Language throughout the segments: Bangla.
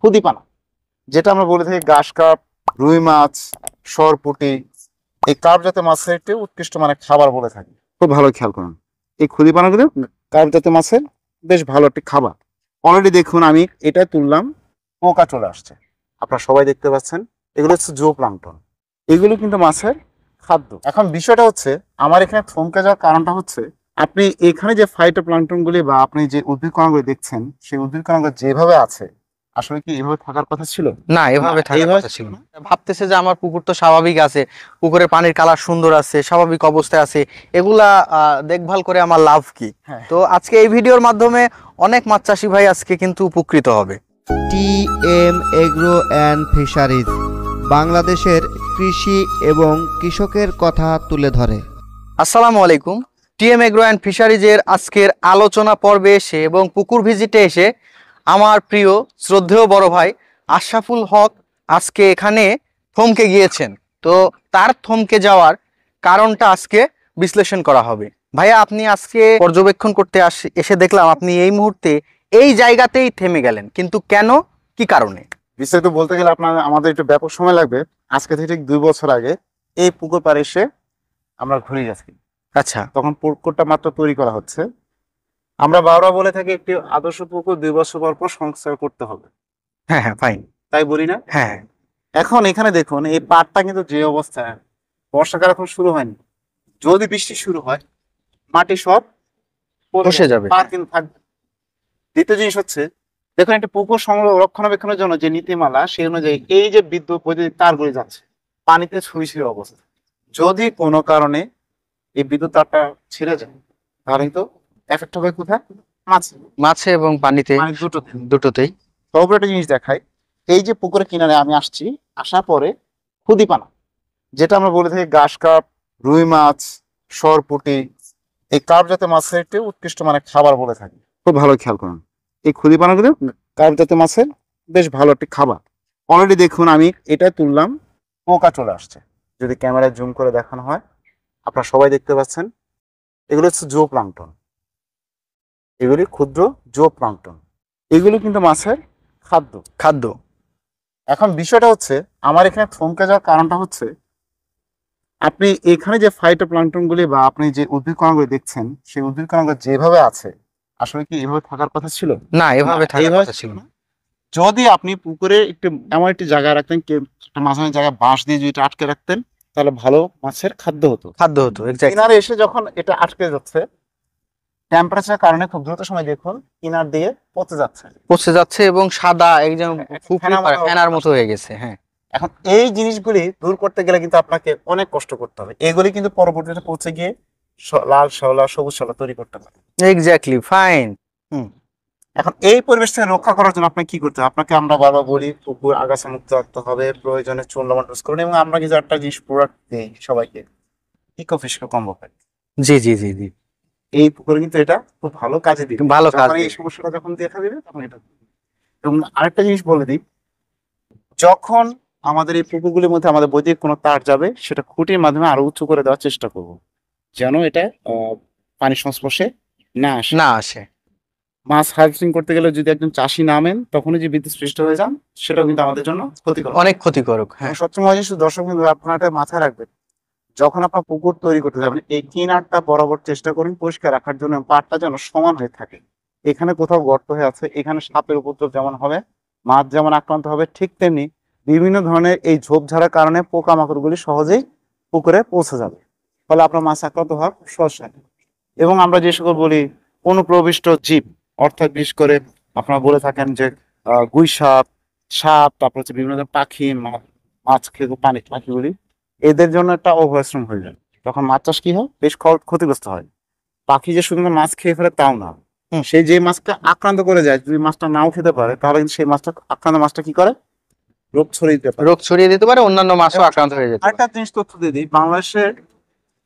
খুদিপানা, যেটা আমরা বলে থাকি ঘাস কার্প, রুই মাছ, সরপুঁটি, এই কার্প জাতীয় মাছের একটি উৎকৃষ্ট মানে খাবার বলে থাকি। খুব ভালো খেয়াল করুন, এই খুদিপানাগুলো কার্প জাতীয় মাছের বেশ ভালো একটি খাবার। অলরেডি দেখুন আমি এটা তুললাম, পোকা চলে আসছে, আপনারা সবাই দেখতে পাচ্ছেন। এগুলো হচ্ছে জো প্লাঙ্কটন, এগুলো কিন্তু মাছের খাদ্য। এখন বিষয়টা হচ্ছে আমার এখানে থমকে যাওয়ার কারণটা হচ্ছে আপনি এখানে যে ফাইটোপ্লাঙ্কটনগুলি বা আপনি যে উদ্ভিদ কণাগুলি দেখছেন, সেই উদ্ভিদ কণাগুলো যেভাবে আছে আসলে কি এভাবে থাকার কথা ছিল? না, এভাবে থাকার কথা ছিল না। ভাবতেছে যে আমার পুকুর তো স্বাভাবিক আছে, পুকুরের পানির কালার সুন্দর আছে, স্বাভাবিক অবস্থায় আছে, এগুলা দেখভাল করে আমার লাভ কি? তো আজকে এই ভিডিওর মাধ্যমে অনেক মাছ চাষি ভাই আজকে কিন্তু উপকৃত হবে। টিএম এগ্রো অ্যান্ড ফিশারিজ বাংলাদেশের কৃষি এবং কৃষকের কথা তুলে ধরে। আসসালামু আলাইকুম। টিএম এগ্রো অ্যান্ড ফিশারিজের আজকের আলোচনা পর্বে এসে এবং পুকুর ভিজিটে এসে আমার প্রিয় শ্রদ্ধেয় বড় ভাই আশরাফুল হক আজকে এখানে থমকে গিয়েছেন। তো তার থমকে যাওয়ার কারণটা আজকে বিশ্লেষণ করা হবে। ভাইয়া, আপনি আজকে পর্যবেক্ষণ করতে এসে দেখলাম আপনি এই মুহূর্তে এই জায়গাতেই থেমে গেলেন, কিন্তু কেন, কি কারণে? বিস্তারিত বলতে গেলে আমাদের একটু ব্যাপক সময় লাগবে। আজকে থেকে ঠিক 2 বছর আগে এই পুকুর পাড়ে এসে আমরা ঘুরে যাচ্ছি। আচ্ছা, তখন পুকুরটা মাত্র তৈরি করা হচ্ছে। আমরা বারবার বলে থাকি একটি আদর্শ পুকুর 2 বছর পর পর সংস্কার করতে হবে। হ্যাঁ হ্যাঁ, ফাইন, তাই বলি না? হ্যাঁ। এখন এখানে দেখুন এই পাড়টা কিন্তু যে অবস্থায়, বর্ষাকাল এখন শুরু হয়নি, যদি বৃষ্টি শুরু হয় মাটি সব বসে যাবে, পাড় কিন্তু থাকবে। দ্বিতীয় জিনিস হচ্ছে দেখুন একটা পুকুর রক্ষণাবেক্ষণের জন্য যে নীতিমালা, সেই অনুযায়ী এই যে বিদ্যুৎ বৈদ্যুতিক তারগুলি যাচ্ছে পানিতে ছুঁই ছুঁই অবস্থা, যদি কোনো কারণে এই বিদ্যুৎ তারটা ছিঁড়ে যায় তাহলে তো এফেক্ট হবে কোথায়? মাছে এবং পানিতে, দুটোতেই। তবে একটা জিনিস দেখাই, এই যে পুকুরের কিনারে আমি আসছি, আসার পরে খুদিপানা, যেটা আমরা বলে থাকি ঘাস কার্প, রুই মাছ, সরপুঁটি, এই কার্প জাতীয় মাছের একটি উৎকৃষ্ট মানে খাবার বলে থাকি। খুব ভালো খেয়াল করুন, এই খুদিপানাগুলো কার্প জাতীয় মাছের বেশ ভালো একটি খাবার। অলরেডি দেখুন আমি এটা তুললাম, পোকা চলে আসছে। যদি ক্যামেরায় জুম করে দেখানো হয় আপনারা সবাই দেখতে পাচ্ছেন, এগুলো হচ্ছে জো প্লাঙ্কটন, এগুলি ক্ষুদ্র জো প্লাঙ্কটন, এগুলো কিন্তু মাছের খাদ্য। এখন বিষয়টা হচ্ছে আমার এখানে থমকে যাওয়ার কারণটা হচ্ছে আপনি এখানে যে ফাইটোপ্লাঙ্কটনগুলি বা আপনি যে উদ্ভিদ কণাগুলি দেখছেন, সেই উদ্ভিদ কণাগুলো যেভাবে আছে আসলে কি এভাবে থাকার কথা ছিল? না, এভাবে থাকার কথা ছিল না। যদি আপনি পুকুরে একটু এমন একটি জায়গায় রাখতেন, মাঝখানে জায়গায় বাঁশ দিয়ে যদি আটকে রাখতেন তাহলে ভালো মাছের খাদ্য হতো। কিনারে এসে যখন এটা আটকে যাচ্ছে, টেম্পারেচার কারণে খুব দ্রুত সময় দেখুন কিনার দিয়ে পচে যাচ্ছে এবং সাদা একদম ফেনার মতো হয়ে গেছে। হ্যাঁ, এখন এই জিনিসগুলি দূর করতে গেলে কিন্তু আপনাকে অনেক কষ্ট করতে হবে। এগুলি কিন্তু পরবর্তীতে পৌঁছে গিয়ে লাল শ্যাওলা, সবুজ শ্যাওলা তৈরি করতে পারে। Exactly, fine. এখন এই পরিবেশ থেকে রক্ষা করার জন্য আপনাকে কি করতে হবে? আপনাকে আমরা বারবার বলি পুকুর আগাছা মুক্ত রাখতে হবে, প্রয়োজনে চুন লবণ ইউজ করুন, এবং আমরা কিছু একটা জিনিস প্রোডাক্ট দিই সবাইকে, ইকোফিশ কম্বো প্যাক। জি জি জি জি, এই পুকুরে কিন্তু এটা খুব ভালো কাজে দিবে, ভালো কাজ। এই সমস্যাটা যখন দেখা দিবে তখন এটা। এবং আরেকটা জিনিস বলে দিই, যখন আমাদের এই পুকুরগুলির মধ্যে আমাদের বৈদ্যুতিক কোনো তার যাবে, সেটা খুঁটির মাধ্যমে আরো উঁচু করে দেওয়ার চেষ্টা করব, যেন এটা পানির সংস্পর্শে না আসে। মাছ হার্ভেস্টিং করতে গেলে যদি একজন চাষি নামেন তখনই যে বিদ্যুৎ সৃষ্টি হয়ে যান, সেটাও কিন্তু আমাদের জন্য অনেক ক্ষতিকারক। হ্যাঁ, সবসময় দর্শক বিন্দু আপনারা এটা মাথায় রাখবেন, যখন আপনার পুকুর তৈরি করতে যাবেন এই কিনারটা বরাবর চেষ্টা করুন পরিষ্কার রাখার জন্য, পাড়টা যেন সমান হয়ে থাকে। এখানে কোথাও গর্ত হয়ে আছে, এখানে সাপের উপদ্রব যেমন হবে, মাছ যেমন আক্রান্ত হবে, ঠিক তেমনি বিভিন্ন ধরনের এই ঝোপঝাড়ার কারণে পোকামাকড়গুলি সহজেই পুকুরে পৌঁছে যাবে, ফলে আপনার মাছ আক্রান্ত হওয়ার সহজ হয়। এবং আমরা যে সকল বলি অনুপ্রবিষ্ট জীব, অর্থাৎ বিশেষ করে আপনারা বলে থাকেন যে গুই সাপ, তারপর হচ্ছে বিভিন্ন ধরনের পাখি, মাছ খেয়ে পানি পাখিগুলি, এদের জন্য একটা অভয়াশ্রম হয়ে যায়। তখন মাছ চাষ কি হয়, বেশ ক্ষতিগ্রস্ত হয়। পাখি যে শুধু মাছ খেয়ে ফেলে তাও না, সেই যে মাছটা আক্রান্ত করে যায়, যদি মাছটা নাও খেতে পারে তাহলে কিন্তু সেই মাছটা আক্রান্ত মাছটা কি করে, রোগ ছড়িয়ে দিতে পারে, অন্যান্য মাছও আক্রান্ত হয়ে যেতে পারে। আরেকটা জিনিস তথ্য দিয়ে দিই, বাংলাদেশের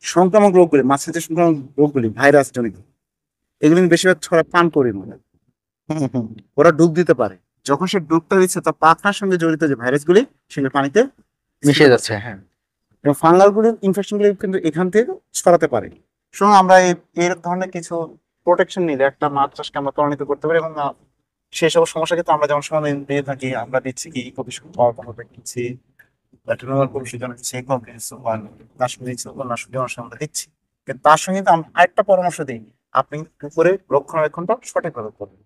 সংক্রামক রোগগুলি, মাছের যে সংক্রামক রোগগুলি ভাইরাস জনিত, এগুলি বেশিরভাগ পান করি মানে ওরা ডুব দিতে পারে। যখন সে ডুবটা দিচ্ছে তার পাখার সঙ্গে জড়িত যে ভাইরাসগুলি সেগুলো পানিতে মিশে যাচ্ছে। হ্যাঁ, এবং ফাঙ্গালগুলির ইনফেকশনগুলি কিন্তু এখান থেকে ছড়াতে পারে। সুতরাং আমরা এই ধরনের কিছু প্রোটেকশন নিলে একটা মাছ চাষকে আমরা ত্বরান্বিত করতে পারি এবং সেই সব সমস্যা কিন্তু আমরা যেমন সমাধান দিয়ে থাকি। আমরা দিচ্ছি কি কফি দিচ্ছি, প্লাটিনাম কফিশন দিচ্ছি, কফি সুপার কাশ্মীরি সুপার নাশপাতি আমরা দিচ্ছি। কিন্তু তার সঙ্গে কিন্তু আমরা আরেকটা পরামর্শ দিই, আপনি পুকুরে রক্ষণাবেক্ষণটা সঠিকভাবে করবেন।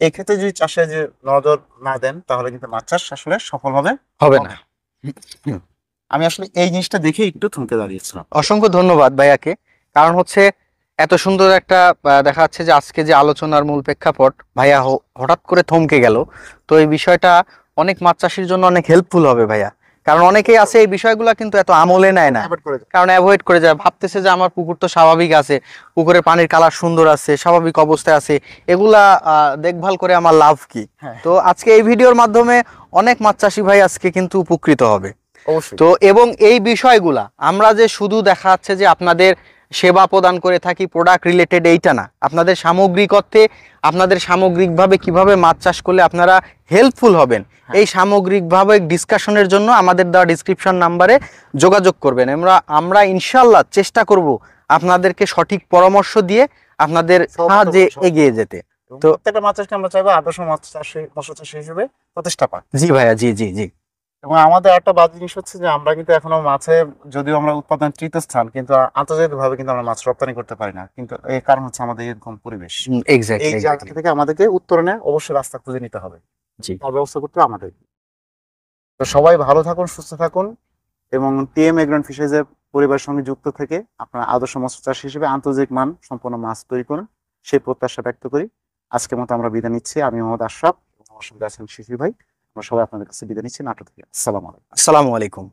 এক্ষেত্রে যদি চাষে যে নজর না দেন তাহলে কিন্তু মাছ চাষ আসলে সফল হবে হবে না। আমি আসলে এই জিনিসটা দেখে একটু থমকে দাঁড়িয়েছিলাম। অসংখ্য ধন্যবাদ ভাইয়াকে। কারণ হচ্ছে এত সুন্দর একটা দেখা যাচ্ছে যে আজকে যে আলোচনার মূল প্রেক্ষাপট, ভাইয়া হঠাৎ করে থমকে গেল। তো এই বিষয়টা অনেক মাছ চাষির জন্য অনেক হেল্পফুল হবে ভাইয়া। কারণ অনেকেই আছে এই বিষয়গুলো কিন্তু এত আমলে নেয় না, Avoid করে দেন। কারণ অ্যাভয়েড করে যায়, ভাবতেছে যে আমার পুকুর তো স্বাভাবিক আছে, পুকুরের পানির কালার সুন্দর আছে, স্বাভাবিক অবস্থায় আছে, এগুলা দেখভাল করে আমার লাভ কি? হ্যাঁ। তো আজকে এই ভিডিওর মাধ্যমে অনেক মাছ চাষি ভাই আজকে কিন্তু উপকৃত হবে। অবশ্যই। তো এবং এই বিষয়গুলা আমরা যে শুধু দেখা যাচ্ছে যে আপনাদের সেবা প্রদান করে থাকি প্রোডাক্ট রিলেটেড, এইটা না, আপনাদের সামগ্রিক অর্থে আপনাদের সামগ্রিকভাবে কিভাবে মাছ চাষ করলে আপনারা হেল্পফুল হবেন, এই সামগ্রিকভাবে ডিসকাশনের জন্য আমাদের দেওয়া ডিসক্রিপশন নাম্বারে যোগাযোগ করবেন। আমরা ইনশাল্লাহ চেষ্টা করব আপনাদেরকে সঠিক পরামর্শ দিয়ে আপনাদের সাহায্যে এগিয়ে যেতে। তো প্রত্যেকটা মাছ চাষকে আমরা চাইবো আদর্শ মৎস্য চাষী হিসেবে প্রতিষ্ঠা পাক। জি ভাইয়া, জি জি জি। এবং আমাদের একটা বাজে জিনিস হচ্ছে যে আমরা কিন্তু এখনো মাছে, যদিও আমরা উৎপাদন তৃতীয় স্থান, কিন্তু আন্তর্জাতিক ভাবে কিন্তু আমরা মাছ রপ্তানি করতে পারি না। কিন্তু এর কারণ হচ্ছে আমাদের এরকম পরিবেশ। এই এক্স্যাক্টলি। জায়গা থেকে আমাদেরকে উত্তরণে অবশ্যই রাস্তা খুঁজে নিতে হবে, জি। তার ব্যবস্থা করতে হবে আমাদের। তো সবাই ভালো থাকুন, সুস্থ থাকুন এবং টিএম এগ্রো অ্যান্ড ফিশারিজের পরিবারের সঙ্গে যুক্ত থেকে আপনার আদর্শ মৎস্য চাষী হিসেবে আন্তর্জাতিক মান সম্পন্ন মাছ তৈরি করুন, সেই প্রত্যাশা ব্যক্ত করি। আজকের মতো আমরা বিদায় নিচ্ছি। আমি মোহাম্মদ আশরাফ এবং আমার সঙ্গে আছেন শিশির ভাই। আমরা সবাই আপনাদের কাছে বিদায় নিচ্ছি নাটোর থেকে। আসসালামু আলাইকুম। আসসালামু আলাইকুম।